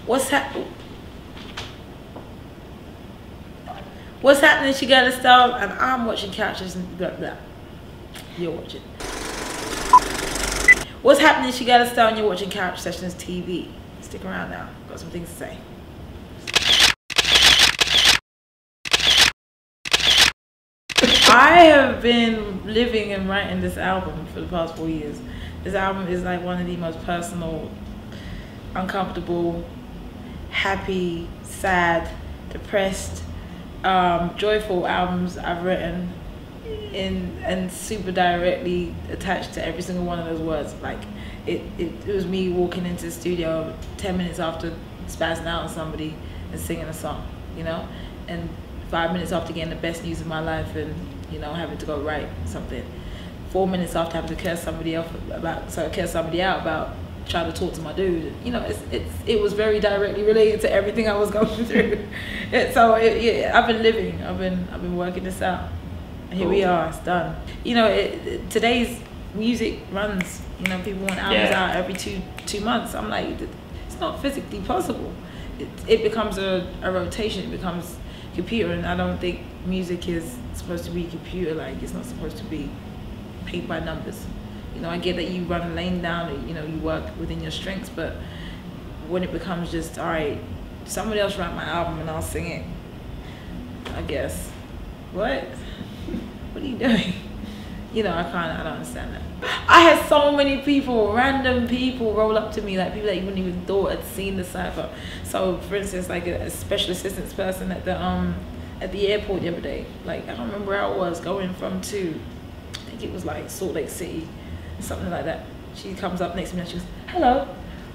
What's happening? She got a style, and I'm watching couches and blah blah. You're watching. What's happening? She got a style, and you're watching Couch Sessions TV. Stick around now. Got some things to say. I have been living and writing this album for the past 4 years. This album is like one of the most personal, uncomfortable, happy, sad, depressed, joyful albums I've written, and super directly attached to every single one of those words. Like it was me walking into the studio 10 minutes after spazzing out on somebody and singing a song, you know, and 5 minutes after getting the best news of my life and, you know, having to go write something. 4 minutes after having to curse somebody out about trying to talk to my dude. You know, it was very directly related to everything I was going through. So yeah, I've been living. I've been working this out. And here we are. It's done. You know, today's music runs. You know, people want albums out every two months. I'm like, it's not physically possible. It becomes a rotation. It becomes computer, and I don't think music is supposed to be computer like. It's not supposed to be paid by numbers. You know, I get that you run a lane down, you know, you work within your strengths, but when it becomes just, all right, somebody else write my album and I'll sing it, I guess. What are you doing? You know, I don't understand that. I had so many people, random people roll up to me, like people that you wouldn't even thought had seen the cypher. So for instance, like a special assistance person at the airport the other day, like I don't remember where I was going from to, I think it was like Salt Lake City, something like that. She comes up next to me and she goes, "Hello,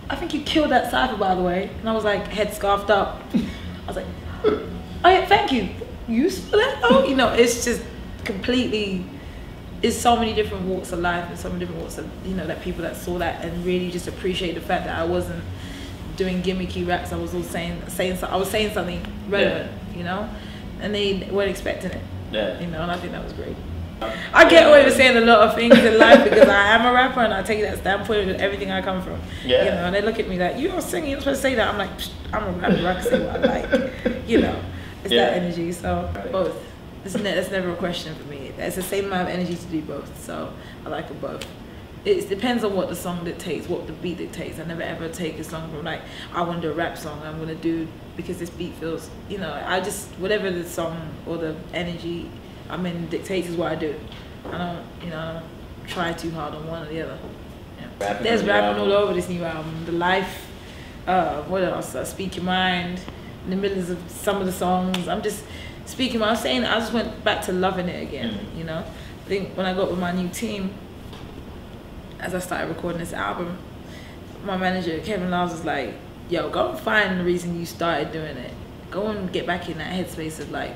I think you killed that cypher, by the way." And I was like, head scarfed up. I was like, "Oh yeah, thank you. You saw that?" Oh, you know, it's just completely, it's so many different walks of life and so many different walks of, you know, that people that saw that and really just appreciate the fact that I wasn't doing gimmicky raps. I was all saying something relevant, you know, and they weren't expecting it. Yeah. You know, and I think that was great. I get away with saying a lot of things in life because I am a rapper and I take that standpoint with everything I come from. Yeah. You know, and they look at me like, "You're singing, you're supposed to say that." I'm like, I'm a rapper, I can say what I like. You know, it's that energy. So both. That's never a question for me. It's the same amount of energy to do both. So I like them both. It depends on what the song dictates, what the beat dictates. I never ever take a song from like, I want to do a rap song, I'm gonna do because this beat feels, you know, I just, whatever the song or the energy I'm in dictates is what I do. I don't, you know, try too hard on one or the other. Yeah. There's rapping all over this new album. The Life, what else? Speak Your Mind, in the middle of some of the songs. I'm just speaking, I was saying, I just went back to loving it again, you know. I think when I got with my new team, as I started recording this album, my manager, Kevin Lars, was like, "Yo, go and find the reason you started doing it. Go and get back in that headspace of like,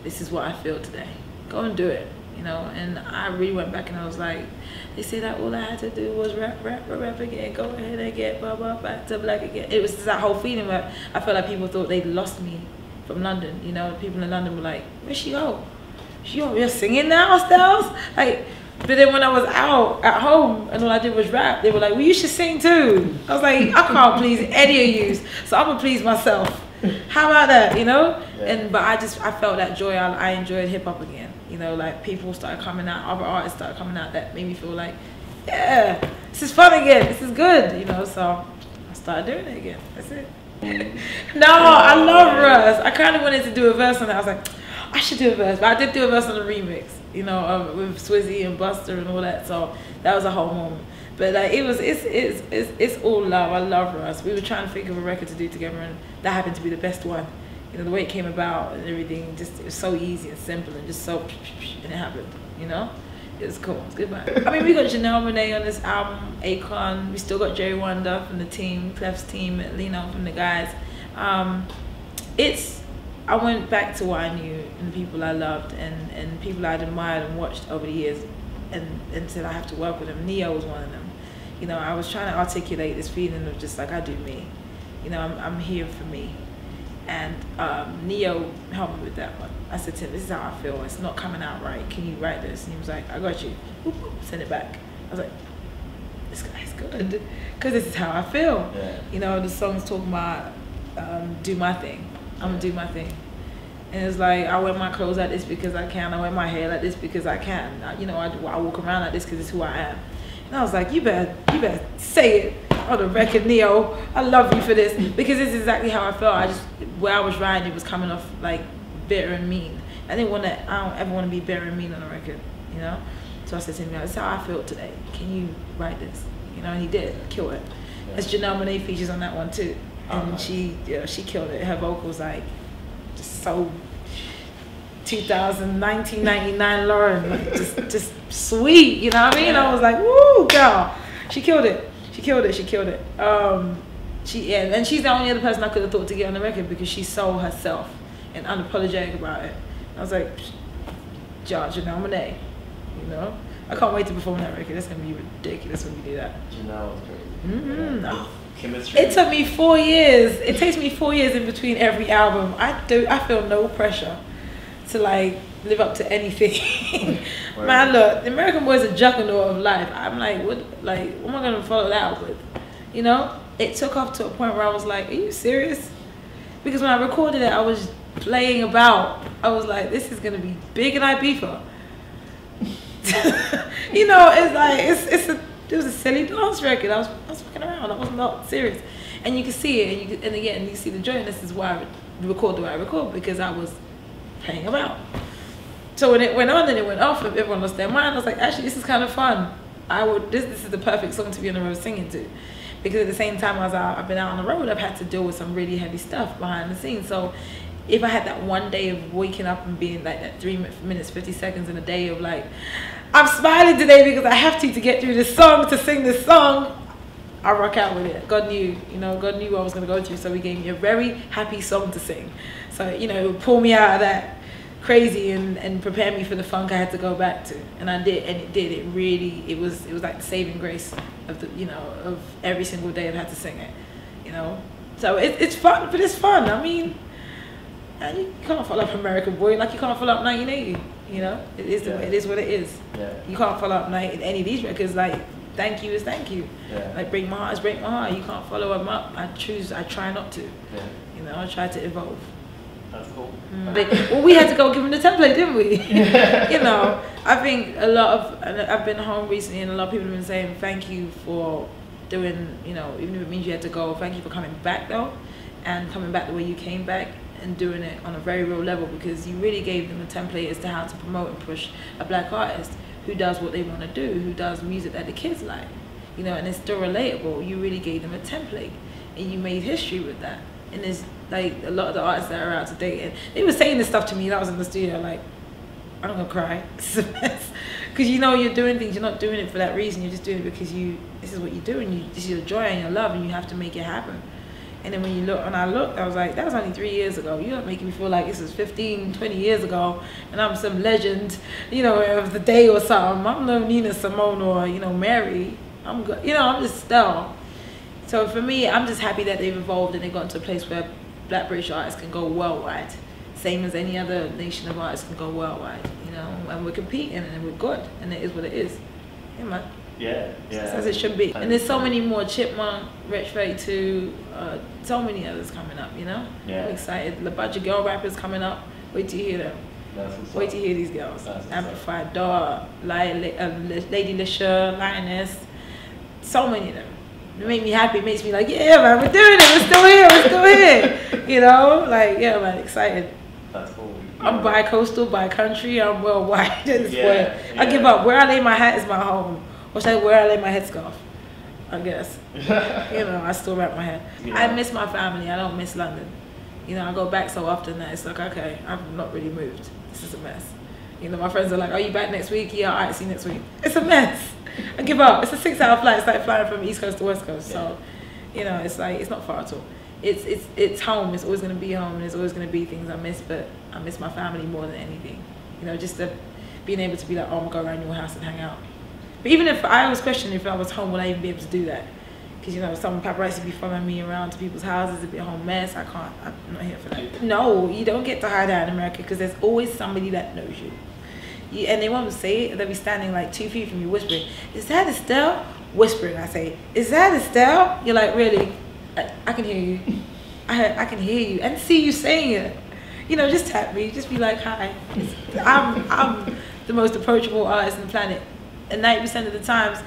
this is what I feel today. Go and do it," you know. And I really went back and I was like, they say that all I had to do was rap again, go ahead and get back to black again. It was just that whole feeling where I felt like people thought they'd lost me from London, you know. People in London were like, "Where'd she go? She over here singing now, Estelle?" Like, but then when I was out at home and all I did was rap, they were like, "Well, you should sing too." I was like, I can't please any of you, so I'm gonna please myself. How about that, you know? Yeah. But I felt that joy. I enjoyed hip hop again. You know, like people started coming out, other artists started coming out that made me feel like, yeah, this is fun again. This is good, you know. So I started doing it again. That's it. No, I love Russ. I kind of wanted to do a verse on that. I was like, I should do a verse, but I did do a verse on the remix, you know, with Swizzy and Buster and all that. So that was a whole moment. But like it's all love. I love Russ. We were trying to think of a record to do together, and that happened to be the best one. You know, the way it came about and everything, just it was so easy and simple and just so, and it happened. You know, it was cool. It's good, man. I mean, we got Janelle Monáe on this album, Akon. We still got Jerry Wonder from the team, Clef's team, Lino from the guys. I went back to what I knew and the people I loved and people I'd admired and watched over the years, and said I have to work with them. Neo was one of them. You know, I was trying to articulate this feeling of just like, I do me. You know, I'm here for me. And Neo helped me with that one. I said to him, "This is how I feel. It's not coming out right. Can you write this?" And he was like, "I got you." Whoop, whoop, send it back. I was like, this guy's good, because this is how I feel. Yeah. You know, the song's talking about do my thing. I'm gonna do my thing. And it's like, I wear my clothes like this because I can. I wear my hair like this because I can. You know, I walk around like this because it's who I am. And I was like, you better say it on the record, Neo. I love you for this, because this is exactly how I felt. Where I was writing, it was coming off like bitter and mean. I don't ever want to be bitter and mean on a record, you know. So I said to him, "That's how I feel today. Can you write this?" You know, and he did. Kill it. Yeah. As Janelle Monáe features on that one too, and nice. she killed it. Her vocals like just so 1999 Lauren, like, just sweet. You know what I mean? Yeah. I was like, woo, girl, she killed it. She killed it. And she's the only other person I could have thought to get on the record, because she's so herself and unapologetic about it. I was like, Janelle Monáe, you know. I can't wait to perform that record. That's gonna be ridiculous when we do that. Janelle was crazy. Mm-hmm. Yeah. Chemistry. It took me 4 years. It takes me 4 years in between every album. I feel no pressure to like live up to anything. Man, look, the American Boy is a juggernaut of life. I'm like, what am I gonna follow that up with? You know? It took off to a point where I was like, are you serious? Because when I recorded it, I was playing about. I was like, this is gonna be big in Ibiza. You know, it's like it was a silly dance record. I was fucking around. I was not serious, and you can see it. And again, you see the joy. And this is why I record the way I record, because I was playing about. So when it went on and it went off, everyone lost their mind. I was like, actually, this is kind of fun. This is the perfect song to be on the road singing to, because at the same time as I've been out on the road, I've had to deal with some really heavy stuff behind the scenes. So if I had that one day of waking up and being like that 3 minutes 50 seconds in a day of like, I'm smiling today because I have to get through this song, to sing this song, I rock out with it. God knew what I was going to go through, so he gave me a very happy song to sing. So, you know, it would pull me out of that crazy and prepare me for the funk I had to go back to. And I did, and it did. It really, it was like the saving grace of of every single day I've had to sing it, you know. So it's fun, but it's fun. I mean, and you can't follow up American Boy like you can't follow up 1980. You know, it is what it is. Yeah. You can't follow up any of these records like Thank You is Thank You. Yeah. Like Break My Heart is Break My Heart. You can't follow them up. I try not to. Yeah. You know, I try to evolve. That's cool. Well, we had to go give them the template, didn't we? You know, I think I've been home recently, and a lot of people have been saying thank you for doing, you know, even if it means you had to go, thank you for coming back though, and coming back the way you came back, and doing it on a very real level, because you really gave them a template as to how to promote and push a black artist who does what they want to do, who does music that the kids like, you know, and it's still relatable. You really gave them a template, and you made history with that. And there's like a lot of the artists that are out today, and they were saying this stuff to me, and I was in the studio like, I'm gonna cry. This is a mess. Because you know you're doing things, you're not doing it for that reason, you're just doing it because this is what you do, and this is your joy and your love, and you have to make it happen. And then when I looked, I was like, that was only 3 years ago. You're making me feel like this is 15, 20 years ago, and I'm some legend, you know, of the day or something. I'm no Nina Simone or, you know, Mary. I'm good. You know, I'm just Estelle. So for me, I'm just happy that they've evolved and they've gotten to a place where black British artists can go worldwide. Same as any other nation of artists can go worldwide, you know, and we're competing and we're good, and it is what it is. Yeah, man. Yeah. As it should be. And there's so many more, Chipmunk, Rich 32, so many others coming up, you know? Yeah. I'm excited. The bunch of girl rappers coming up. Wait till you hear them. Wait till you hear these girls. Amplified, Dog, Lady Lisha, Lioness, so many of them. It makes me happy. It makes me like, yeah, man, we're doing it. We're still here. We're still here. You know? Like, yeah, man, excited. That's cool. I'm bi-coastal, bi-country. I'm worldwide at this point. I give Yeah. up. Where I lay my hat is my home. Or should I where I lay my headscarf? I guess. You know, I still wrap my head. Yeah. I miss my family. I don't miss London. You know, I go back so often that it's like, okay, I've not really moved. This is a mess. You know, my friends are like, are you back next week? Yeah, all right, see you next week. It's a mess. I give up. It's a 6-hour flight. It's like flying from East Coast to West Coast. So, you know, it's like, it's not far at all. It's home. It's always going to be home. And there's always going to be things I miss, but I miss my family more than anything. You know, just being able to be like, oh, I'm going to go around your house and hang out. But even if I was questioning if I was home, would I even be able to do that? Because, you know, some paparazzi be following me around to people's houses. It'd be a whole mess. I'm not here for that. No, you don't get to hide out in America because there's always somebody that knows you. And they won't say it. They'll be standing like 2 feet from you whispering, is that Estelle? whispering. I say, "Is that Estelle?" You're like, "Really? I can hear you. I can hear you and see you saying it. You know, just tap me. Just be like, hi. I'm the most approachable artist on the planet. And 90% of the times,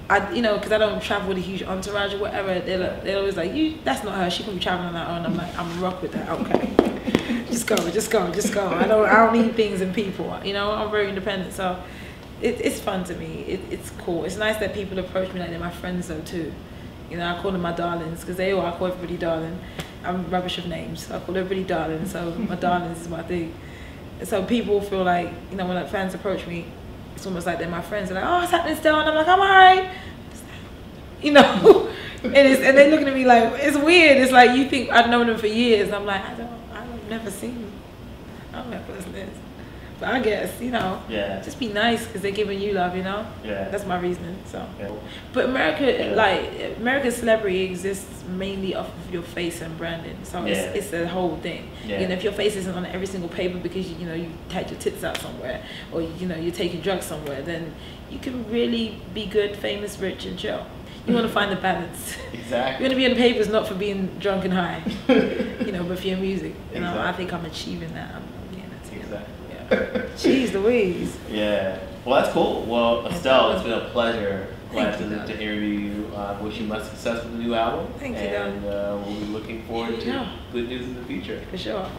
because I don't travel with a huge entourage or whatever, they're always like, that's not her. She can be traveling on her own. I'm like, I'm rock with that. Okay, just go. I don't need things and people. You know, I'm very independent, so it's fun to me. It's cool. It's nice that people approach me like they're my friends though too. You know, I call them my darlings because I call everybody darling. I'm rubbish with names, so I call everybody darling. So my darlings is my thing. So people feel like, you know, when fans approach me, it's almost like they're my friends. They're like, "Oh, what's happening, Estelle?" And I'm like, "I'm alright." You know, and they're looking at me like, it's weird. It's like you think I've known them for years. And I'm like, I've never seen them. I don't know what person is. But I guess, you know, just be nice because they're giving you love, you know? Yeah. That's my reasoning, so. Yeah. But America's celebrity exists mainly off of your face and branding. So it's the whole thing. Yeah. You know, if your face isn't on every single paper because, you know, you had your tits out somewhere or, you know, you're taking drugs somewhere, then you can really be good, famous, rich, and chill. You want to find the balance. Exactly. You want to be in the papers not for being drunk and high, you know, but for your music. And Exactly. I think I'm achieving that. I'm getting that together. Exactly. Jeez Louise. Yeah. Well, that's cool. Well, Estelle, it's been a pleasure. Glad to interview you. Wish you much success with the new album. Thank you, and we'll be looking forward to good news in the future. For sure.